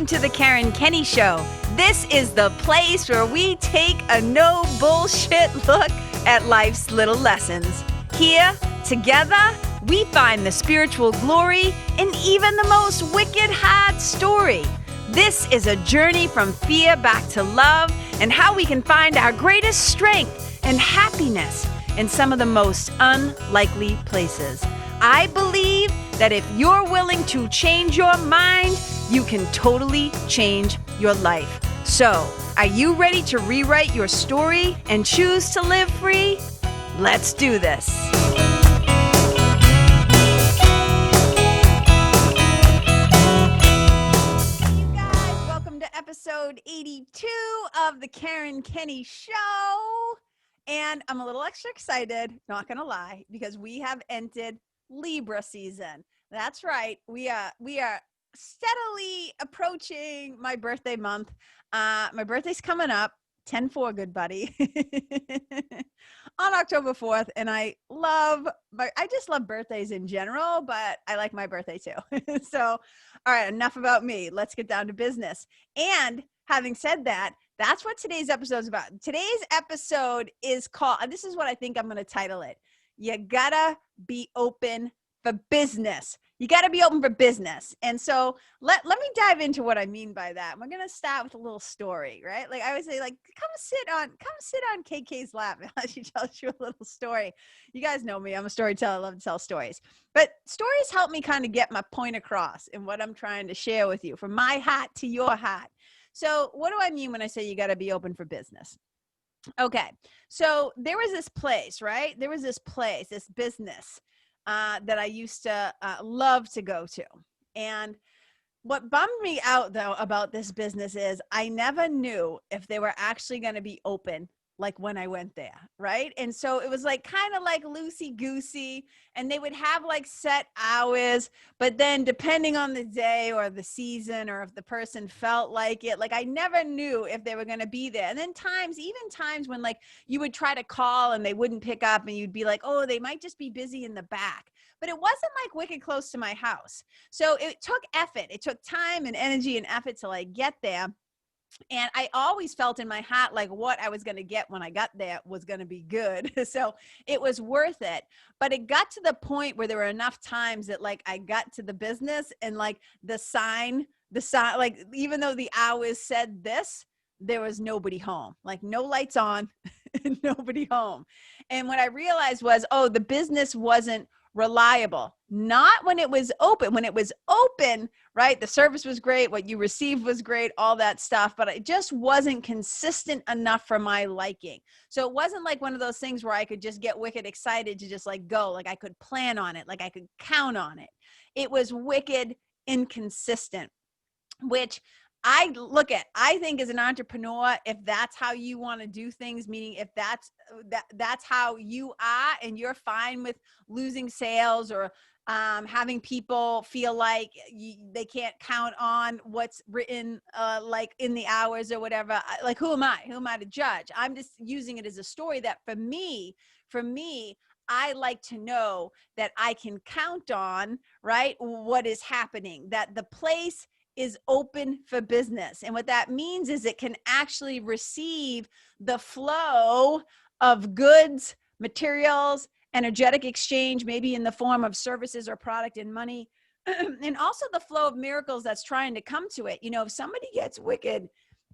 to the Karen Kenney Show. This is the place where we take a no bullshit look at life's little lessons. Here, together, we find the spiritual glory in even the most wicked hard story. This is a journey from fear back to love and how we can find our greatest strength and happiness in some of the most unlikely places. I believe that if you're willing to change your mind, you can totally change your life. So, are you ready to rewrite your story and choose to live free? Let's do this. Episode 82 of the Karen Kenney Show. And I'm a little extra excited, not going to lie, because we have entered Libra season. That's right. We are steadily approaching my birthday month. My birthday's coming up, 10-4, good buddy, on October 4th. And I just love birthdays in general, but I like my birthday too. So, all right, enough about me. Let's get down to business. And having said that, that's what today's episode is about. Today's episode is called, and this is what I think I'm going to title it. You gotta be open for business. You got to be open for business. And so let me dive into what I mean by that. We're going to start with a little story, right? Like I would say, like, come sit on KK's lap as she tells you a little story. You guys know me. I'm a storyteller. I love to tell stories. But stories help me kind of get my point across in what I'm trying to share with you, from my heart to your heart. So what do I mean when I say you got to be open for business? Okay. So there was this place, right? There was this place, this business that I used to love to go to. And what bummed me out, though, about this business is I never knew if they were actually going to be open, like when I went there, right? And so it was like kind of like loosey-goosey, and they would have like set hours, but then depending on the day or the season or if the person felt like it, like I never knew if they were going to be there. And then even times when like you would try to call and they wouldn't pick up and you'd be like, oh, they might just be busy in the back. But it wasn't like wicked close to my house. So it took effort. It took time and energy and effort to like get there. And I always felt in my heart like what I was going to get when I got there was going to be good. So it was worth it. But it got to the point where there were enough times that like I got to the business and like the sign, like even though the hours said this, there was nobody home, like no lights on and nobody home. And what I realized was, oh, the business wasn't reliable. Not when it was open. When it was open, right, the service was great, what you received was great, all that stuff, but it just wasn't consistent enough for my liking. So it wasn't like one of those things where I could just get wicked excited to just like go, like I could plan on it, like I could count on it. It was wicked inconsistent, which I think as an entrepreneur, if that's how you want to do things, meaning if that's how you are and you're fine with losing sales or having people feel like they can't count on what's written like in the hours or whatever, like who am I to judge? I'm just using it as a story that for me, I like to know that I can count on, right, what is happening, that the place is open for business. And what that means is it can actually receive the flow of goods, materials, energetic exchange, maybe in the form of services or product and money, and also the flow of miracles that's trying to come to it. You know, if somebody gets wicked,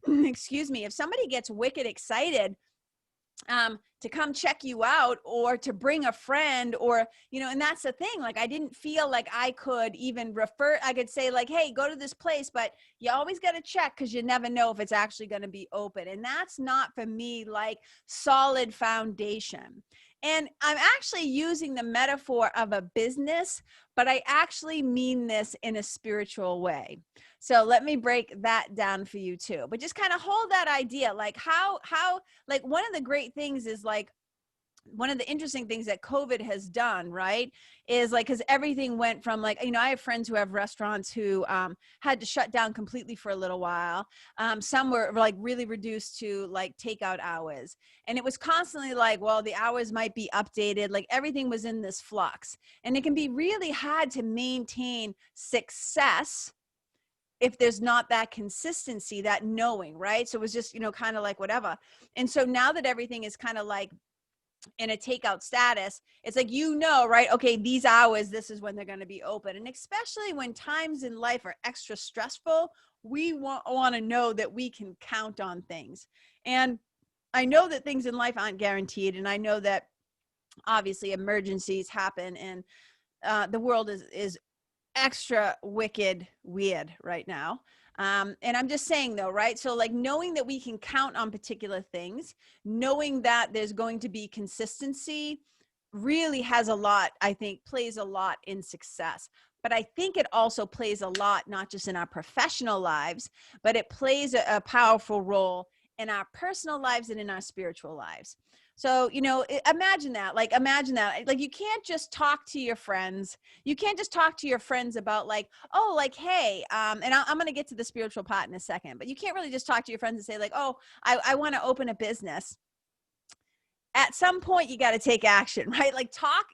if somebody gets wicked excited to come check you out or to bring a friend or, you know, and that's the thing, like I didn't feel like I could even I could say like, hey, go to this place, but you always got to check because you never know if it's actually going to be open. And that's not for me like solid foundation. And I'm actually using the metaphor of a business, but I actually mean this in a spiritual way. So let me break that down for you too. But just kind of hold that idea, like how, like one of the great things is like, one of the interesting things that COVID has done, right, is like, because everything went from like, you know, I have friends who have restaurants who had to shut down completely for a little while. Some were like really reduced to like takeout hours. And it was constantly like, well, the hours might be updated. Like everything was in this flux. And it can be really hard to maintain success if there's not that consistency, that knowing, right? So it was just, kind of like whatever. And so now that everything is kind of like in a takeout status, it's like, right? Okay, these hours, this is when they're going to be open. And especially when times in life are extra stressful, we want to know that we can count on things. And I know that things in life aren't guaranteed. And I know that obviously emergencies happen, and the world is extra wicked weird right now. And I'm just saying though, right? So like knowing that we can count on particular things, knowing that there's going to be consistency really has a lot, I think, plays a lot in success. But I think it also plays a lot, not just in our professional lives, but it plays a powerful role in our personal lives and in our spiritual lives. So, imagine that, like you can't just talk to your friends. You can't just talk to your friends about like, oh, like, hey, and I'm going to get to the spiritual part in a second, but you can't really just talk to your friends and say like, oh, I want to open a business. At some point you got to take action, right? Like talk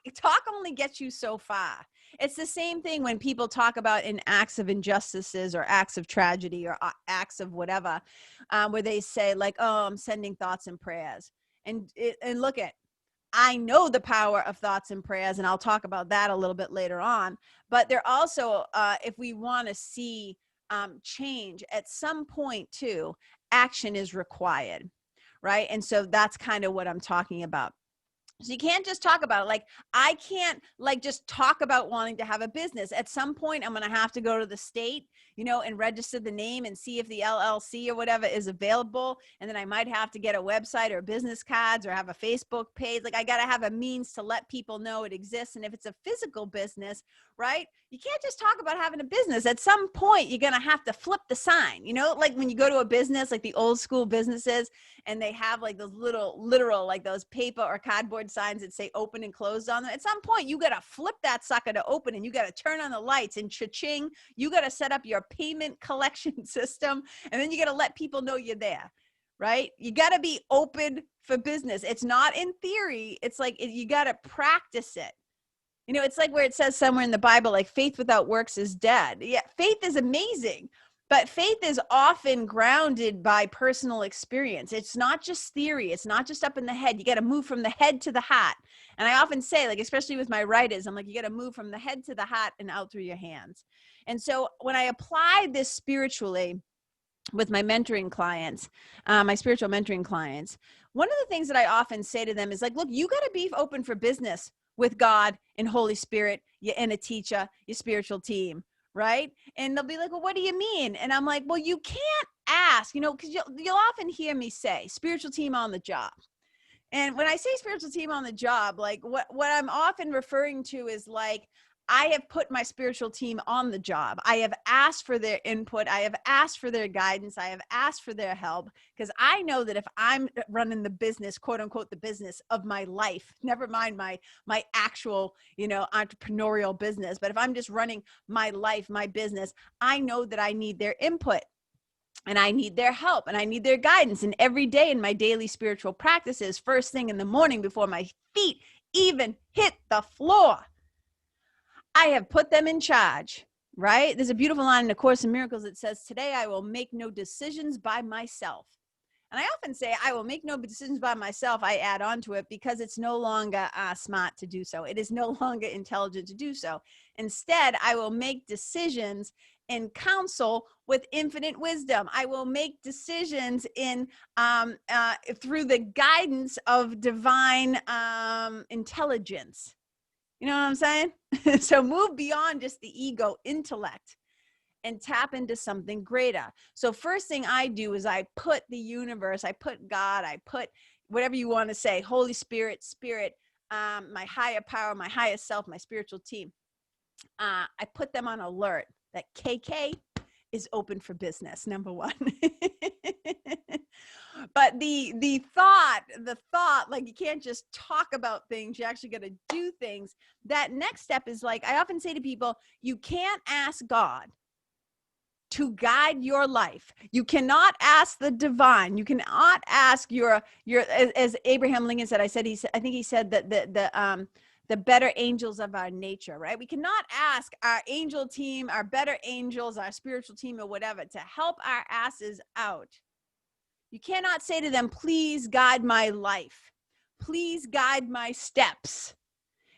only gets you so far. It's the same thing when people talk about in acts of injustices or acts of tragedy or acts of whatever, where they say like, oh, I'm sending thoughts and prayers. And look at, I know the power of thoughts and prayers, and I'll talk about that a little bit later on. But they're also, if we want to see change, at some point too, action is required, right? And so that's kind of what I'm talking about. So you can't just talk about it. Like, I can't like just talk about wanting to have a business. At some point, I'm going to have to go to the state, and register the name and see if the LLC or whatever is available. And then I might have to get a website or business cards or have a Facebook page. Like I got to have a means to let people know it exists. And if it's a physical business, right, you can't just talk about having a business. At some point, you're going to have to flip the sign, like when you go to a business, like the old school businesses, and they have like those literal, like those paper or cardboard signs that say open and closed on them. At some point, you got to flip that sucker to open, and you got to turn on the lights, and cha-ching, you got to set up your payment collection system, and then you got to let people know you're there, right? You got to be open for business. It's not in theory. It's like you got to practice it. It's like where it says somewhere in the Bible, like faith without works is dead. Yeah, faith is amazing, but faith is often grounded by personal experience. It's not just theory. It's not just up in the head. You got to move from the head to the heart. And I often say, like, especially with my writers, I'm like, you got to move from the head to the heart and out through your hands. And so when I apply this spiritually with my mentoring clients, my spiritual mentoring clients, one of the things that I often say to them is like, look, you got to be open for business with God and Holy Spirit and a teacher, your spiritual team, right? And they'll be like, well, what do you mean? And I'm like, well, you can't ask, because you'll often hear me say spiritual team on the job. And when I say spiritual team on the job, like what I'm often referring to is like, I have put my spiritual team on the job. I have asked for their input. I have asked for their guidance. I have asked for their help, because I know that if I'm running the business, quote unquote, the business of my life, never mind my actual, entrepreneurial business, but if I'm just running my life, my business, I know that I need their input. And I need their help, and I need their guidance. And every day in my daily spiritual practices, first thing in the morning before my feet even hit the floor, I have put them in charge, right? There's a beautiful line in the Course in Miracles that says, today I will make no decisions by myself. And I often say, I will make no decisions by myself. I add on to it because it's no longer smart to do so. It is no longer intelligent to do so. Instead, I will make decisions in counsel with infinite wisdom. I will make decisions in through the guidance of divine intelligence. You know what I'm saying? So move beyond just the ego intellect and tap into something greater. So first thing I do is I put the universe, I put God, I put whatever you want to say, Holy Spirit, my higher power, my highest self, my spiritual team. I put them on alert that KK is open for business, number one. But the thought, like you can't just talk about things, you actually got to do things. That next step is like, I often say to people, you can't ask God to guide your life. You cannot ask the divine. You cannot ask your as Abraham Lincoln said, I think he said that the better angels of our nature, right? We cannot ask our angel team, our better angels, our spiritual team or whatever to help our asses out. You cannot say to them, please guide my life. Please guide my steps.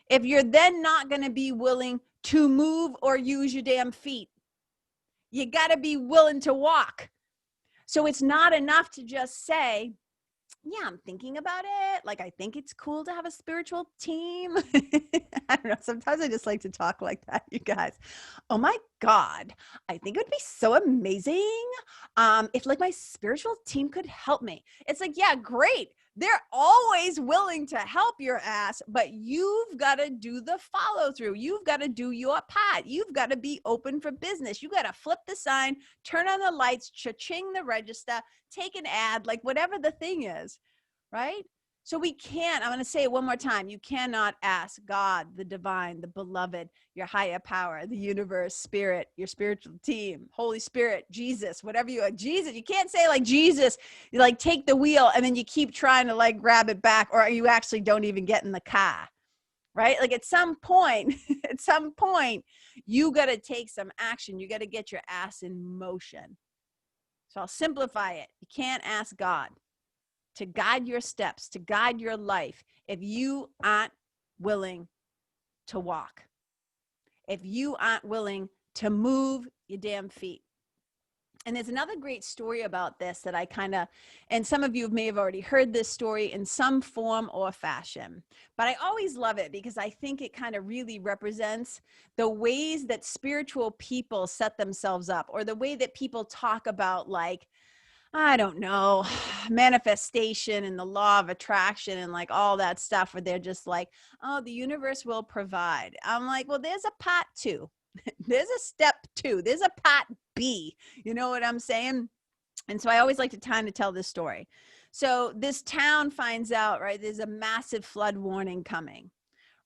If you're then not going to be willing to move or use your damn feet, you got to be willing to walk. So it's not enough to just say, yeah, I'm thinking about it. Like, I think it's cool to have a spiritual team. I don't know. Sometimes I just like to talk like that, you guys. Oh my God. I think it would be so amazing if like my spiritual team could help me. It's like, yeah, great. They're always willing to help your ass, but you've got to do the follow through. You've got to do your part. You've got to be open for business. You got to flip the sign, turn on the lights, cha-ching the register, take an ad, like whatever the thing is, right? So we can't, I'm going to say it one more time. You cannot ask God, the divine, the beloved, your higher power, the universe, spirit, your spiritual team, Holy Spirit, Jesus, whatever you are, Jesus. You can't say like Jesus, you like take the wheel and then you keep trying to like grab it back, or you actually don't even get in the car, right? Like at some point, you got to take some action. You got to get your ass in motion. So I'll simplify it. You can't ask God to guide your steps, to guide your life, if you aren't willing to walk, if you aren't willing to move your damn feet. And there's another great story about this that I kind of, and some of you may have already heard this story in some form or fashion, but I always love it because I think it kind of really represents the ways that spiritual people set themselves up, or the way that people talk about, like, I don't know, manifestation and the law of attraction and like all that stuff, where they're just like, oh, the universe will provide. I'm like, well, there's a part 2. There's a step 2. There's a part B. You know what I'm saying? And so I always like to kind of tell this story. So this town finds out, right, there's a massive flood warning coming,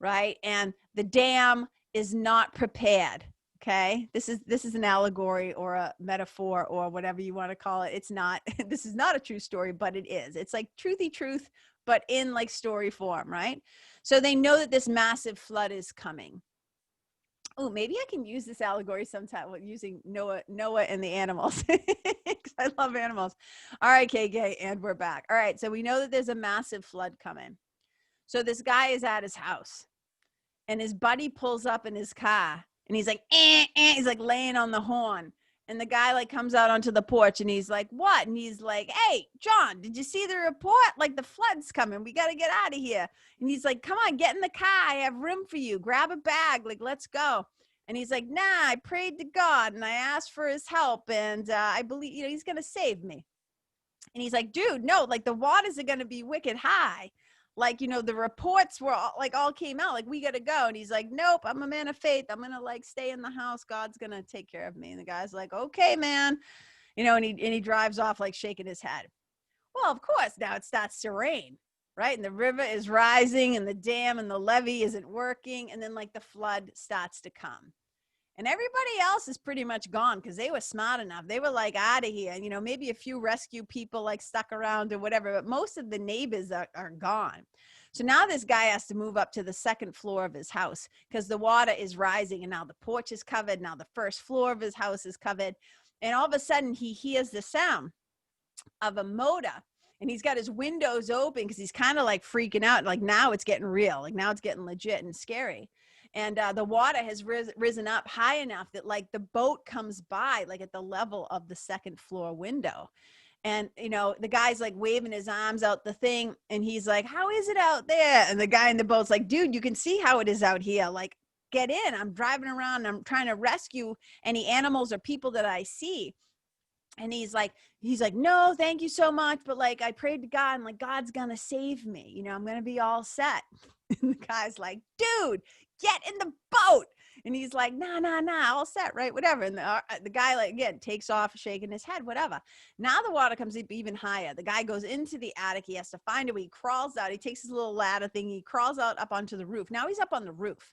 right? And the dam is not prepared. Okay, this is an allegory or a metaphor or whatever you want to call it. It's not, this is not a true story, but it is. It's like truthy truth, but in like story form, right? So they know that this massive flood is coming. Oh, maybe I can use this allegory sometime using Noah and the animals, because I love animals. All right, KK, and we're back. All right, so we know that there's a massive flood coming. So this guy is at his house, and his buddy pulls up in his car. And he's like, he's like laying on the horn. And the guy like comes out onto the porch and he's like, what? And he's like, hey, John, did you see the report? Like the flood's coming. We got to get out of here. And he's like, come on, get in the car. I have room for you. Grab a bag. Like, let's go. And he's like, nah, I prayed to God and I asked for his help. And I believe, you know, he's going to save me. And he's like, dude, no, like the waters are going to be wicked high. Like, you know, the reports were all came out, like, we got to go. And he's like, nope, I'm a man of faith. I'm going to like stay in the house. God's going to take care of me. And the guy's like, okay, man, you know, and he drives off like shaking his head. Well, of course, now it starts to rain, right? And the river is rising and the dam and the levee isn't working. And then like the flood starts to come. And everybody else is pretty much gone because they were smart enough. They were like out of here. You know, maybe a few rescue people like stuck around or whatever, but most of the neighbors are gone. So now this guy has to move up to the second floor of his house because the water is rising and now the porch is covered. Now the first floor of his house is covered. And all of a sudden he hears the sound of a motor. And he's got his windows open because he's kind of like freaking out. Like now it's getting real. Like now it's getting legit and scary. And the water has risen up high enough that like the boat comes by like at the level of the second floor window. And, you know, the guy's like waving his arms out the thing. And he's like, how is it out there? And the guy in the boat's like, dude, you can see how it is out here. Like, get in. I'm driving around. I'm trying to rescue any animals or people that I see. And he's like, no, thank you so much. But like, I prayed to God and like, God's going to save me. You know, I'm going to be all set. And the guy's like, dude, get in the boat. And he's like, nah, all set, right? Whatever. And the guy, like, again, takes off, shaking his head, whatever. Now the water comes up even higher. The guy goes into the attic. He has to find a way. He crawls out. He takes his little ladder thing. He crawls out up onto the roof. Now he's up on the roof.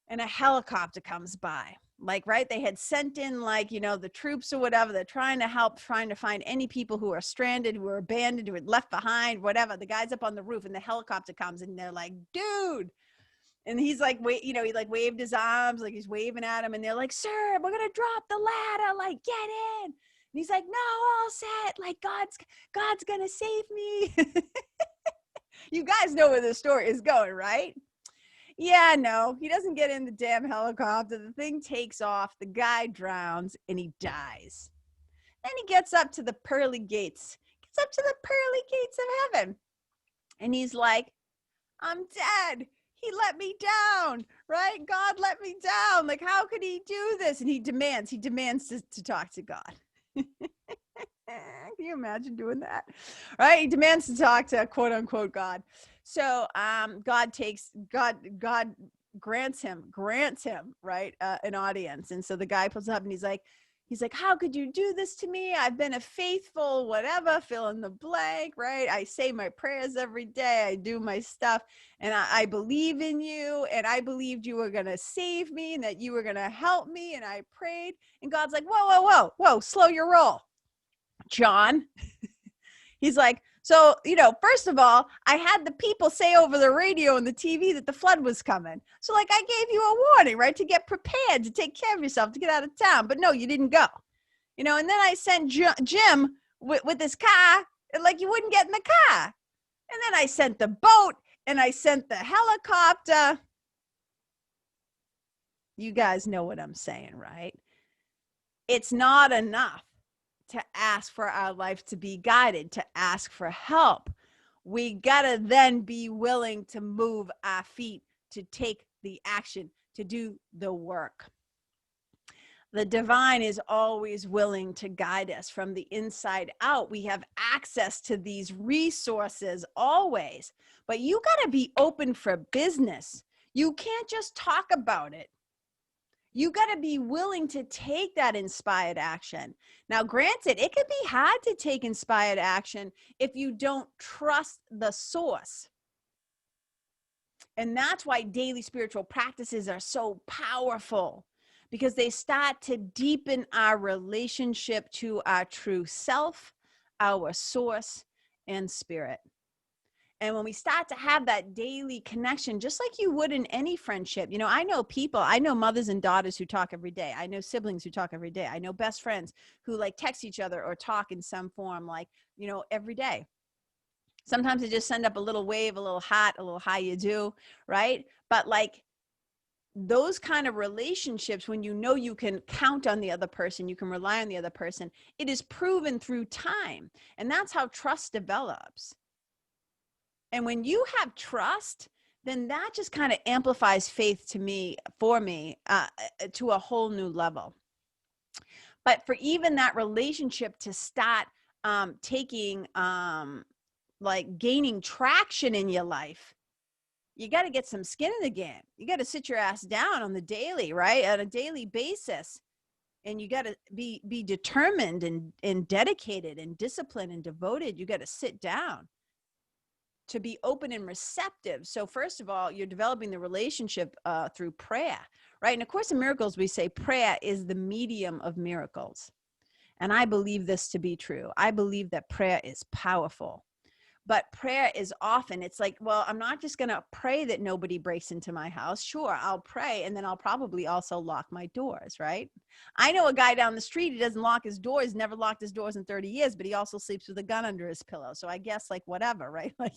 And a helicopter comes by. Like, right, they had sent in, like, you know, the troops or whatever. They're trying to help, trying to find any people who are stranded, who are abandoned, who are left behind, whatever. The guy's up on the roof and the helicopter comes and they're like, dude, And he's like, wait, you know, he like waved his arms, like he's waving at him. And they're like, sir, we're going to drop the ladder. Like, get in. And he's like, no, all set. Like God's going to save me. You guys know where the story is going, right? Yeah, no, he doesn't get in the damn helicopter. The thing takes off. The guy drowns and he dies. Then he gets up to the pearly gates, of heaven. And he's like, I'm dead. He let me down, right? God let me down. Like, how could he do this? And he demands to talk to God. Can you imagine doing that? Right? He demands to talk to quote unquote God. So God grants him, right, an audience. And so the guy pulls up and he's like, how could you do this to me? I've been a faithful, whatever, fill in the blank, right? I say my prayers every day. I do my stuff. And I believe in you. And I believed you were going to save me and that you were going to help me. And I prayed. And God's like, whoa, slow your roll, John. He's like, so, you know, first of all, I had the people say over the radio and the TV that the flood was coming. So like I gave you a warning, right? To get prepared, to take care of yourself, to get out of town. But no, you didn't go, you know, and then I sent Jim with his car, and like you wouldn't get in the car. And then I sent the boat and I sent the helicopter. You guys know what I'm saying, right? It's not enough to ask for our life to be guided, to ask for help. We gotta then be willing to move our feet, to take the action, to do the work. The divine is always willing to guide us from the inside out. We have access to these resources always, but you gotta be open for business. You can't just talk about it. You got to be willing to take that inspired action. Now, granted, it can be hard to take inspired action if you don't trust the source. And that's why daily spiritual practices are so powerful, because they start to deepen our relationship to our true self, our source, and spirit. And when we start to have that daily connection, just like you would in any friendship, you know, I know mothers and daughters who talk every day. I know siblings who talk every day. I know best friends who like text each other or talk in some form, like, you know, every day. Sometimes they just send up a little wave, a little hot, a little how you do, right? But like those kind of relationships, when you know you can count on the other person, you can rely on the other person, it is proven through time. And that's how trust develops. And when you have trust, then that just kind of amplifies faith to me, to a whole new level. But for even that relationship to start gaining traction in your life, you got to get some skin in the game. You got to sit your ass down on the daily, right? On a daily basis. And you got to be determined and dedicated and disciplined and devoted. You got to sit down to be open and receptive. So first of all, you're developing the relationship through prayer, right? In A Course in Miracles, we say prayer is the medium of miracles. And I believe this to be true. I believe that prayer is powerful. But prayer is often, it's like, well, I'm not just going to pray that nobody breaks into my house. Sure, I'll pray, and then I'll probably also lock my doors, right? I know a guy down the street, he doesn't lock his doors, never locked his doors in 30 years, but he also sleeps with a gun under his pillow. So I guess like whatever, right? Like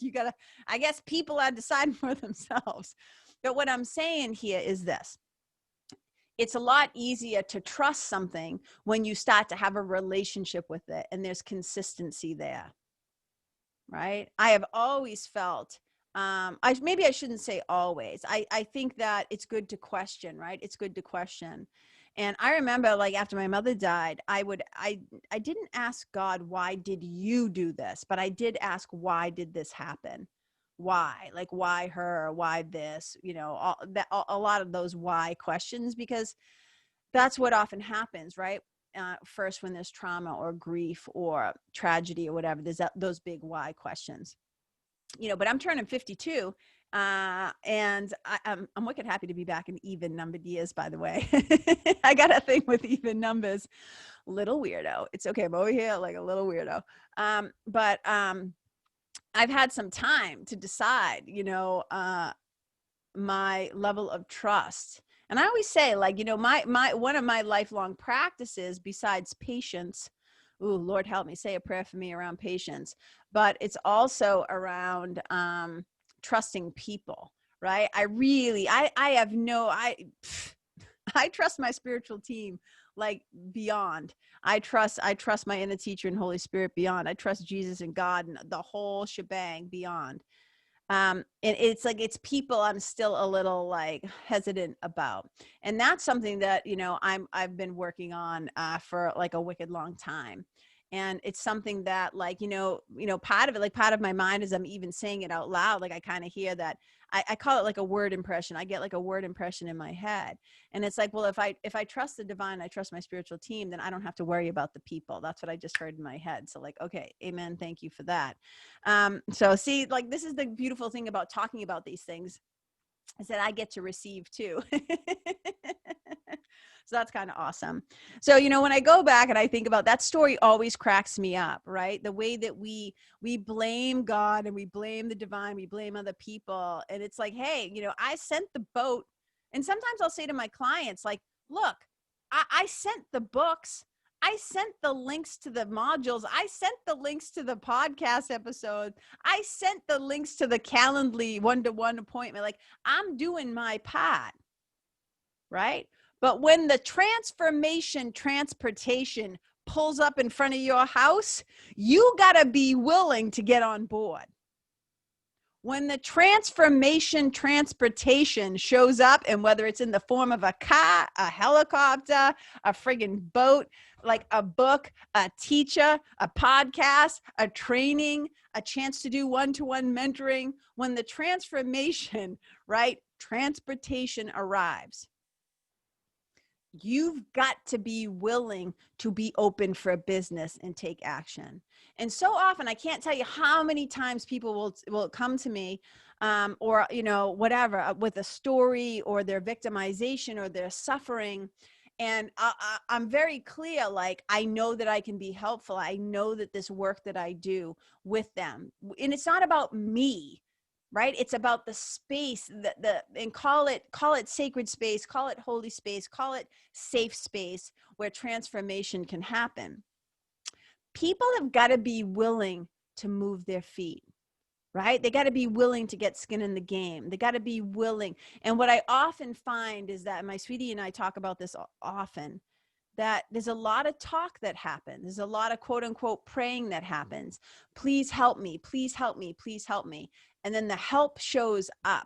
I guess people are deciding for themselves. But what I'm saying here is this. It's a lot easier to trust something when you start to have a relationship with it and there's consistency there. Right? I have always felt, maybe I shouldn't say always. I think that it's good to question, right? It's good to question. And I remember like after my mother died, I didn't ask God, why did you do this? But I did ask, why did this happen? Why? Like, why her? Why this? You know, a lot of those why questions, because that's what often happens, right? First, when there's trauma or grief or tragedy or whatever, there's those big why questions, you know. But I'm turning 52, and I'm wicked happy to be back in even numbered years. By the way, I got a thing with even numbers. Little weirdo. It's okay. I'm over here like a little weirdo. But I've had some time to decide, you know, my level of trust. And I always say, like, you know, one of my lifelong practices besides patience, ooh, Lord help me, say a prayer for me around patience, but it's also around trusting people, right? I trust my spiritual team like beyond. I trust my inner teacher and Holy Spirit beyond. I trust Jesus and God and the whole shebang beyond. And it's like, it's people I'm still a little like hesitant about. And that's something that, you know, I've been working on for like a wicked long time. And it's something that, like, part of it, like part of my mind, as I'm even saying it out loud, like I kind of hear that I call it like a word impression. I get like a word impression in my head. And it's like, well, if I trust the divine, I trust my spiritual team, then I don't have to worry about the people. That's what I just heard in my head. So like, okay, amen. Thank you for that. So see, like, this is the beautiful thing about talking about these things, is that I get to receive too. So that's kind of awesome. So, you know, when I go back and I think about that story, always cracks me up, right? The way that we blame God and we blame the divine, we blame other people. And it's like, hey, you know, I sent the boat. And sometimes I'll say to my clients, like, look, I sent the books. I sent the links to the modules. I sent the links to the podcast episode. I sent the links to the Calendly one-to-one appointment. Like, I'm doing my part, right? But when the transportation pulls up in front of your house, you got to be willing to get on board. When the transportation shows up, and whether it's in the form of a car, a helicopter, a friggin' boat, like a book, a teacher, a podcast, a training, a chance to do one-to-one mentoring, when the transportation arrives, you've got to be willing to be open for a business and take action. And so often, I can't tell you how many times people will come to me or, you know, whatever, with a story or their victimization or their suffering. And I'm very clear, like, I know that I can be helpful. I know that this work that I do with them, and it's not about me, right? It's about the space, and call it sacred space, call it holy space, call it safe space where transformation can happen. People have got to be willing to move their feet, right? They got to be willing to get skin in the game. They got to be willing. And what I often find is that, my sweetie and I talk about this often, that there's a lot of talk that happens. There's a lot of quote unquote praying that happens. Please help me. Please help me. Please help me. And then the help shows up.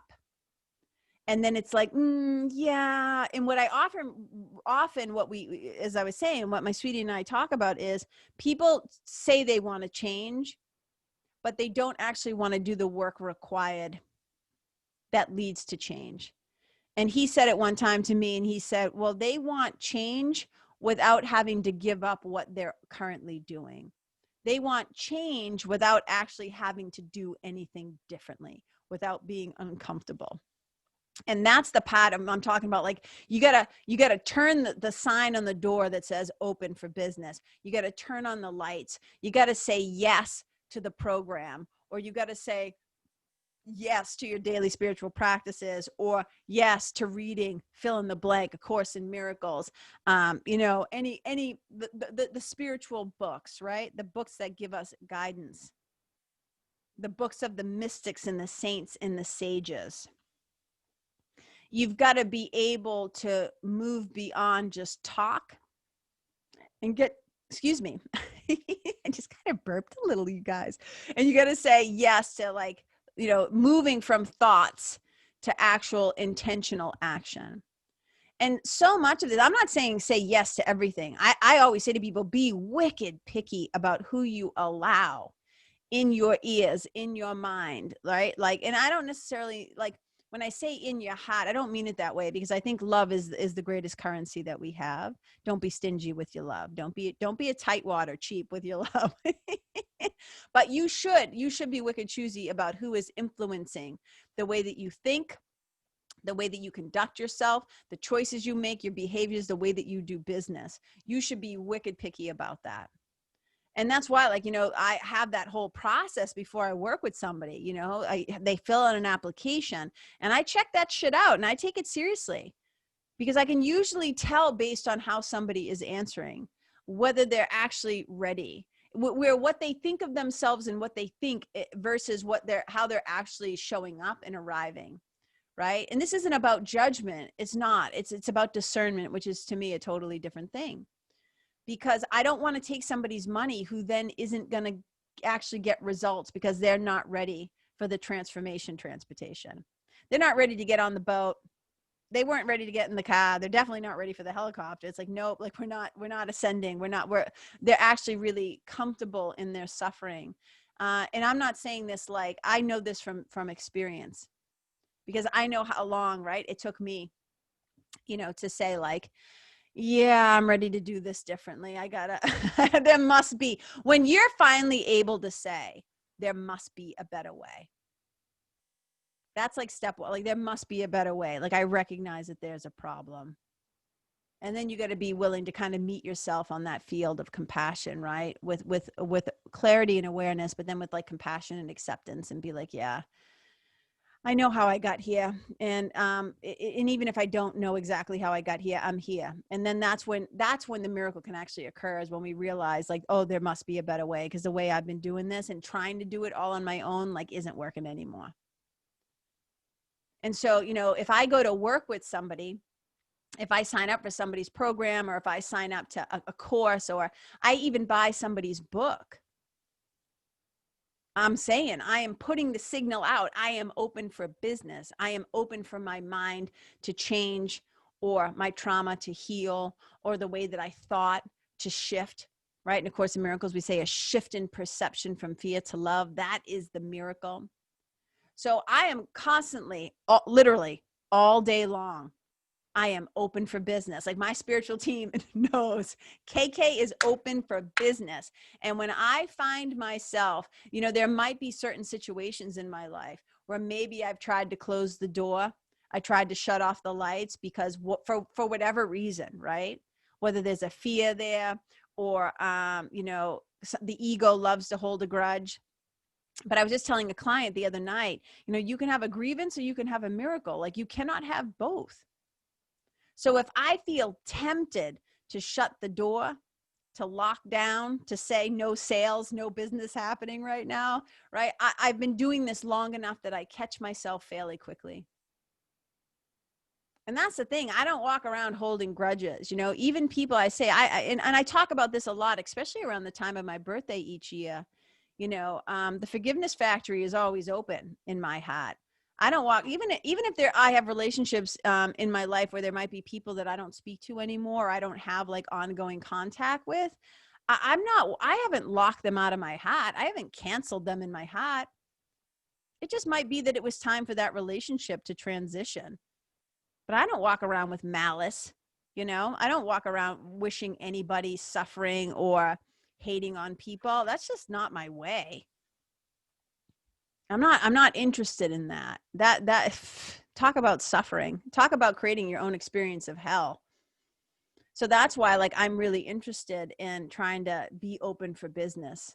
And then it's like, yeah. And what I often, what we, as I was saying, what my sweetie and I talk about is, people say they want to change, but they don't actually want to do the work required that leads to change. And he said it one time to me, and he said, well, they want change without having to give up what they're currently doing. They want change without actually having to do anything differently, without being uncomfortable. And that's the part I'm talking about. Like, you gotta turn the sign on the door that says open for business. You gotta turn on the lights. You gotta say yes to the program, or you gotta say yes to your daily spiritual practices, or yes to reading, fill in the blank, A Course in Miracles, you know, the spiritual books, right? The books that give us guidance, the books of the mystics and the saints and the sages. You've got to be able to move beyond just talk and get, excuse me, I just kind of burped a little, you guys. And you got to say yes to, like, you know, moving from thoughts to actual intentional action. And so much of this, I'm not saying say yes to everything. I always say to people, be wicked picky about who you allow in your ears, in your mind, right? Like, and I don't necessarily, like, when I say in your heart, I don't mean it that way, because I think love is the greatest currency that we have. Don't be stingy with your love. Don't be a tightwad or cheap with your love. But you should be wicked choosy about who is influencing the way that you think, the way that you conduct yourself, the choices you make, your behaviors, the way that you do business. You should be wicked picky about that. And that's why, like, I have that whole process before I work with somebody. They fill out an application and I check that shit out and I take it seriously, because I can usually tell based on how somebody is answering whether they're actually ready, where what they think of themselves and what they think versus how they're actually showing up and arriving. Right. And this isn't about judgment. It's not. It's about discernment, which is to me a totally different thing. Because I don't want to take somebody's money who then isn't going to actually get results because they're not ready for the transportation. They're not ready to get on the boat. They weren't ready to get in the car. They're definitely not ready for the helicopter. It's like, nope, like we're not ascending. They're actually really comfortable in their suffering. And I'm not saying this, like, I know this from experience, because I know how long, right, it took me, to say, like, yeah, I'm ready to do this differently. I gotta, there must be, when you're finally able to say, there must be a better way. That's like step one. Like, there must be a better way. Like, I recognize that there's a problem. And then you got to be willing to kind of meet yourself on that field of compassion, right? With clarity and awareness, but then with like compassion and acceptance, and be like, yeah, I know how I got here. And even if I don't know exactly how I got here, I'm here. And then that's when the miracle can actually occur, is when we realize, like, oh, there must be a better way, because the way I've been doing this and trying to do it all on my own, like, isn't working anymore. And so, if I go to work with somebody, if I sign up for somebody's program, or if I sign up to a course, or I even buy somebody's book, I'm saying, I am putting the signal out. I am open for business. I am open for my mind to change, or my trauma to heal, or the way that I thought to shift, right? In A Course in Miracles, we say a shift in perception from fear to love. That is the miracle. So I am constantly, literally all day long, I am open for business. Like, my spiritual team knows KK is open for business. And when I find myself, there might be certain situations in my life where maybe I've tried to close the door. I tried to shut off the lights because for whatever reason, right? Whether there's a fear there, or, the ego loves to hold a grudge. But I was just telling a client the other night, you can have a grievance or you can have a miracle. Like, you cannot have both. So if I feel tempted to shut the door, to lock down, to say no sales, no business happening right now, right? I've been doing this long enough that I catch myself fairly quickly. And that's the thing. I don't walk around holding grudges. Even people, I say, and I talk about this a lot, especially around the time of my birthday each year. The forgiveness factory is always open in my heart. I don't walk, even if I have relationships in my life where there might be people that I don't speak to anymore, or I don't have like ongoing contact with. I haven't locked them out of my heart. I haven't canceled them in my heart. It just might be that it was time for that relationship to transition. But I don't walk around with malice. I don't walk around wishing anybody suffering or hating on people. That's just not my way. I'm not interested in that. That talk about suffering. Talk about creating your own experience of hell. So that's why, like, I'm really interested in trying to be open for business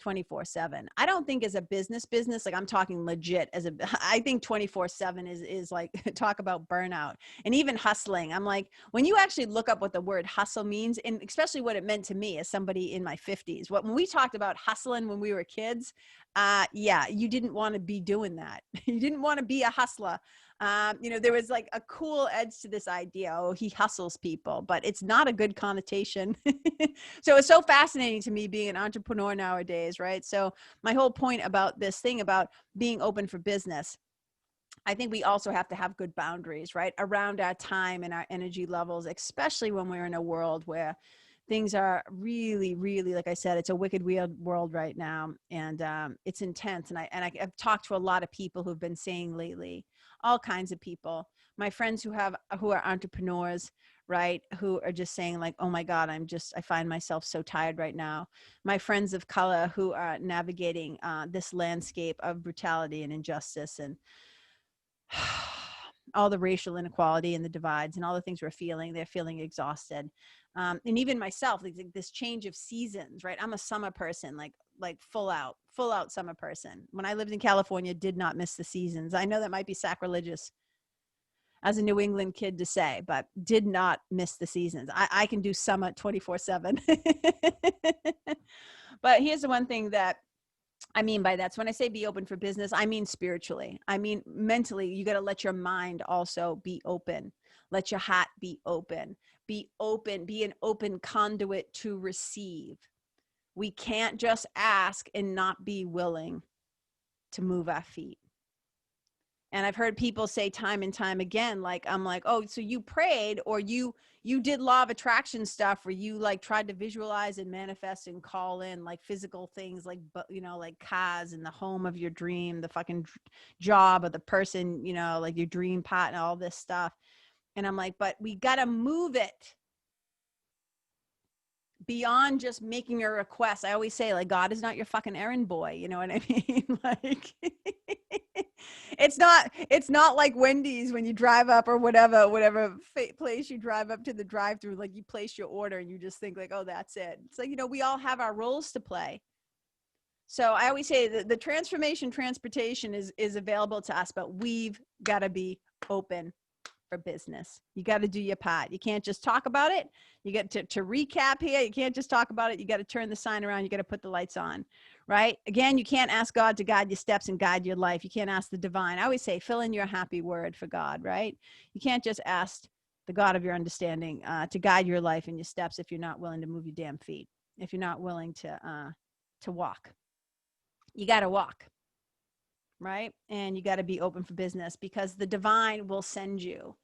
24/7. I don't think as a business, like, I'm talking legit I think 24/7 is like, talk about burnout and even hustling. I'm like, when you actually look up what the word hustle means, and especially what it meant to me as somebody in my 50s, when we talked about hustling when we were kids, yeah, you didn't want to be doing that. You didn't want to be a hustler. There was like a cool edge to this idea. Oh, he hustles people, but it's not a good connotation. So it's so fascinating to me being an entrepreneur nowadays, right? So my whole point about this thing about being open for business, I think we also have to have good boundaries, right? Around our time and our energy levels, especially when we're in a world where things are really, really, like I said, it's a wicked, weird world right now. And it's intense. And I've talked to a lot of people who've been saying lately, all kinds of people, my friends who are entrepreneurs, right? Who are just saying like, oh my God, I find myself so tired right now. My friends of color who are navigating this landscape of brutality and injustice. And all the racial inequality and the divides and all the things we're feeling. They're feeling exhausted. And even myself, like this change of seasons, right? I'm a summer person, like full out summer person. When I lived in California, did not miss the seasons. I know that might be sacrilegious as a New England kid to say, but did not miss the seasons. I can do summer 24/7. But here's the one thing that I mean by that. So when I say be open for business, I mean spiritually. I mean mentally, you got to let your mind also be open. Let your heart be open. Be open, be an open conduit to receive. We can't just ask and not be willing to move our feet. And I've heard people say time and time again, like, I'm like, oh, so you prayed or you did law of attraction stuff where you like tried to visualize and manifest and call in like physical things like, you know, like cars and the home of your dream, the fucking job of the person, you know, like your dream partner, all this stuff. And I'm like, but we got to move it beyond just making a request. I always say, like, God is not your fucking errand boy. You know what I mean? Like, it's not like Wendy's when you drive up or whatever place you drive up to the drive-through, like you place your order and you just think like, oh, that's it. It's like, you know, we all have our roles to play. So I always say that the transformation transportation is available to us, but we've got to be open for business. You got to do your part. You can't just talk about it. You get to recap here. You can't just talk about it. You got to turn the sign around. You got to put the lights on, right? Again, you can't ask God to guide your steps and guide your life. You can't ask the divine. I always say, fill in your happy word for God, right? You can't just ask the God of your understanding to guide your life and your steps if you're not willing to move your damn feet. If you're not willing to walk, you got to walk, right? And you got to be open for business because the divine will send you.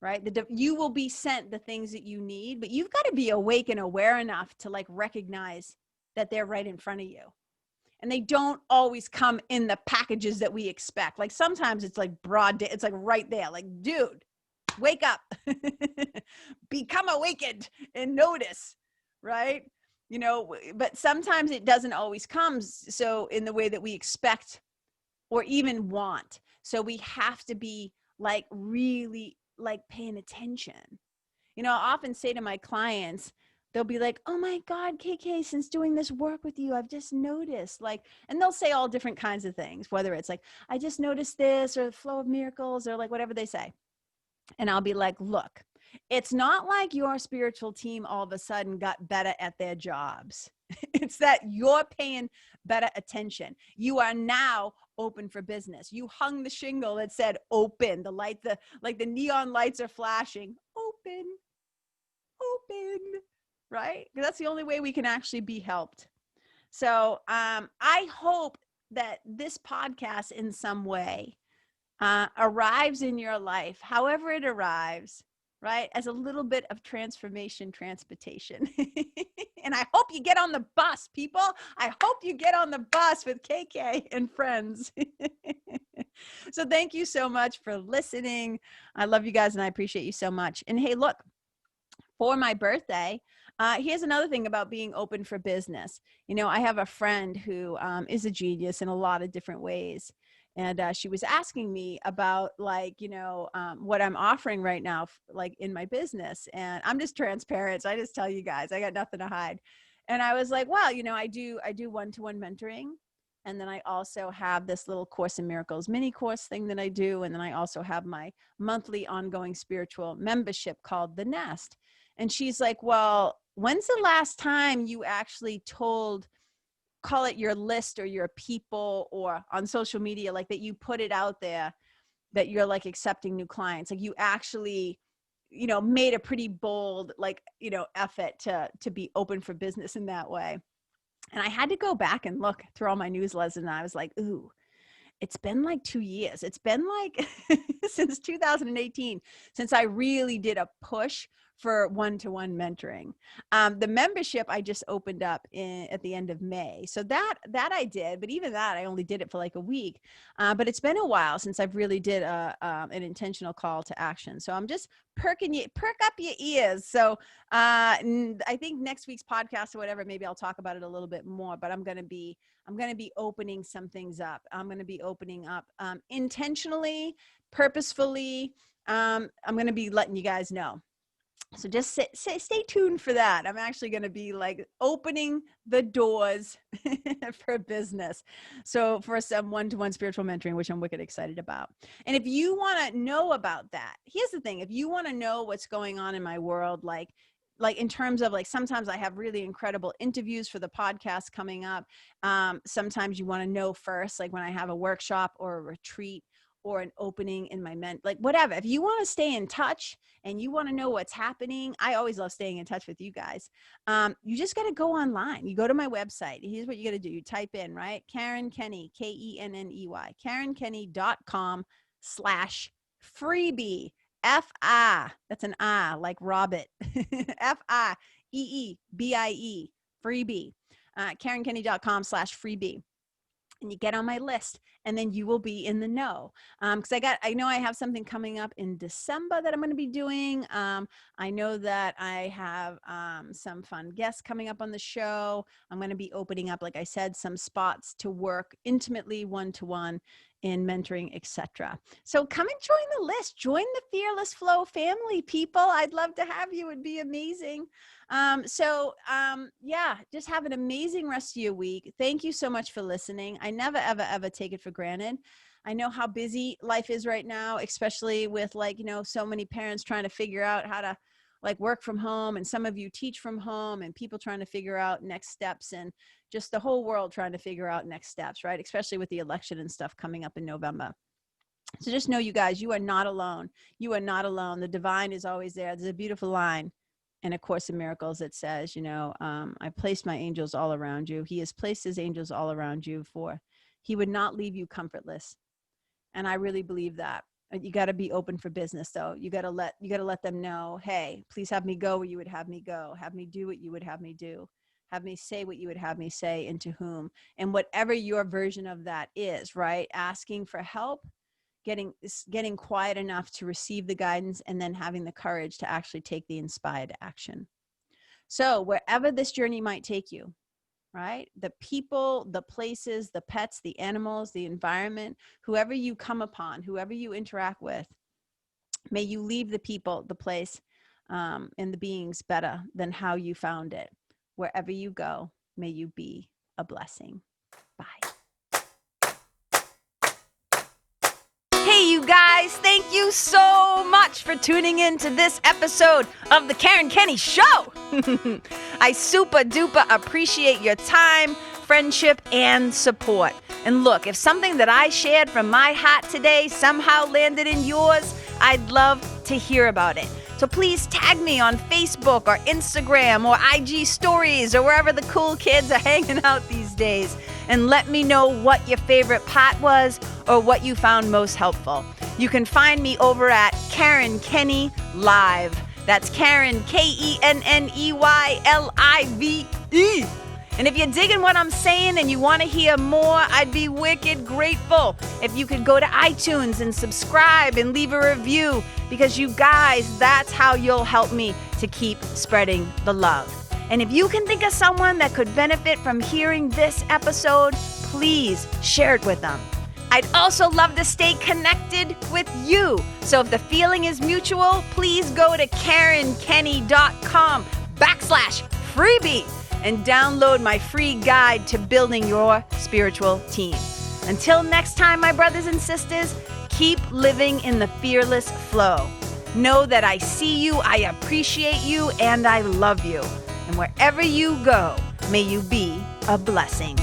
Right? You will be sent the things that you need, but you've got to be awake and aware enough to like recognize that they're right in front of you. And they don't always come in the packages that we expect. Like sometimes it's like broad day. It's like right there. Like, dude, wake up, become awakened and notice, right? You know, but sometimes it doesn't always come. So in the way that we expect or even want. So we have to be like really like paying attention. You know, I often say to my clients, they'll be like, oh my God, KK, since doing this work with you, I've just noticed like, and they'll say all different kinds of things, whether it's like, I just noticed this or the flow of miracles or like whatever they say. And I'll be like, look, it's not like your spiritual team all of a sudden got better at their jobs. It's that you're paying better attention. You are now open for business. You hung the shingle that said open. The light, like the neon lights are flashing. Open, right? Because that's the only way we can actually be helped. So I hope that this podcast in some way arrives in your life, however it arrives, right? As a little bit of transformation, transportation. And I hope you get on the bus, people. I hope you get on the bus with KK and friends. So thank you so much for listening. I love you guys and I appreciate you so much. And hey, look, for my birthday, here's another thing about being open for business. You know, I have a friend who is a genius in a lot of different ways. And she was asking me about like, you know, what I'm offering right now, like in my business. And I'm just transparent. So I just tell you guys, I got nothing to hide. And I was like, well, you know, I do one-to-one mentoring. And then I also have this little Course in Miracles mini course thing that I do. And then I also have my monthly ongoing spiritual membership called The Nest. And she's like, well, when's the last time you actually told, call it your list or your people or on social media, like that you put it out there that you're like accepting new clients, like you actually, you know, made a pretty bold, like, you know, effort to be open for business in that way. And I had to go back and look through all my newsletters and I was like, ooh, it's been like 2 years. It's been like since 2018, since I really did a push for one-to-one mentoring. The membership I just opened up at the end of May. So that I did, but even that I only did it for like a week. But it's been a while since I've really did an intentional call to action. So I'm just perk up your ears. So I think next week's podcast or whatever, maybe I'll talk about it a little bit more, but I'm going to be opening some things up. I'm going to be opening up intentionally, purposefully. I'm going to be letting you guys know. So just stay tuned for that. I'm actually going to be like opening the doors for business. So for some one-to-one spiritual mentoring, which I'm wicked excited about. And if you want to know about that, here's the thing. If you want to know what's going on in my world, like in terms of like, sometimes I have really incredible interviews for the podcast coming up. Sometimes you want to know first, like when I have a workshop or a retreat or an opening in my like whatever. If you want to stay in touch and you want to know what's happening, I always love staying in touch with you guys. You just got to go online. You go to my website. Here's what you got to do. You type in, right? Karen Kenney, Kenney, KarenKenney.com/freebie. F-I, that's an I, like Robert. F-I-E-E-B-I-E, freebie. KarenKenney.com/freebie. And you get on my list, and then you will be in the know. Because I know I have something coming up in December that I'm going to be doing. I know that I have some fun guests coming up on the show. I'm going to be opening up, like I said, some spots to work intimately one-to-one in mentoring, etc. So come and join the list. Join the Fearless Flow family, people. I'd love to have you. It'd be amazing. Yeah, just have an amazing rest of your week. Thank you so much for listening. I never, ever, ever take it for granted. I know how busy life is right now, especially with like, so many parents trying to figure out how to like work from home, and some of you teach from home, and people trying to figure out next steps, and just the whole world trying to figure out next steps, right? Especially with the election and stuff coming up in November. So just know, you guys, you are not alone. You are not alone. The divine is always there. There's a beautiful line in A Course in Miracles that says, I placed my angels all around you. He has placed his angels all around you, for he would not leave you comfortless. And I really believe that. You got to be open for business, though. You got to let them know, hey, please have me go where you would have me go. Have me do what you would have me do. Have me say what you would have me say, and to whom. And whatever your version of that is, right? Asking for help, getting quiet enough to receive the guidance, and then having the courage to actually take the inspired action. So wherever this journey might take you, right? The people, the places, the pets, the animals, the environment, whoever you come upon, whoever you interact with, may you leave the people, the place, and the beings better than how you found it. Wherever you go, may you be a blessing. Bye. Hey, you guys, thank you so much for tuning in to this episode of the Karen Kenney Show. I super duper appreciate your time, friendship, and support. And look, if something that I shared from my heart today somehow landed in yours, I'd love to hear about it. So please tag me on Facebook or Instagram or IG stories or wherever the cool kids are hanging out these days, and let me know what your favorite part was or what you found most helpful. You can find me over at Karen Kenney Live. That's Karen, KenneYlive. And if you're digging what I'm saying and you want to hear more, I'd be wicked grateful if you could go to iTunes and subscribe and leave a review, because you guys, that's how you'll help me to keep spreading the love. And if you can think of someone that could benefit from hearing this episode, please share it with them. I'd also love to stay connected with you. So if the feeling is mutual, please go to KarenKenney.com/freebie and download my free guide to building your spiritual team. Until next time, my brothers and sisters, keep living in the fearless flow. Know that I see you, I appreciate you, and I love you. And wherever you go, may you be a blessing.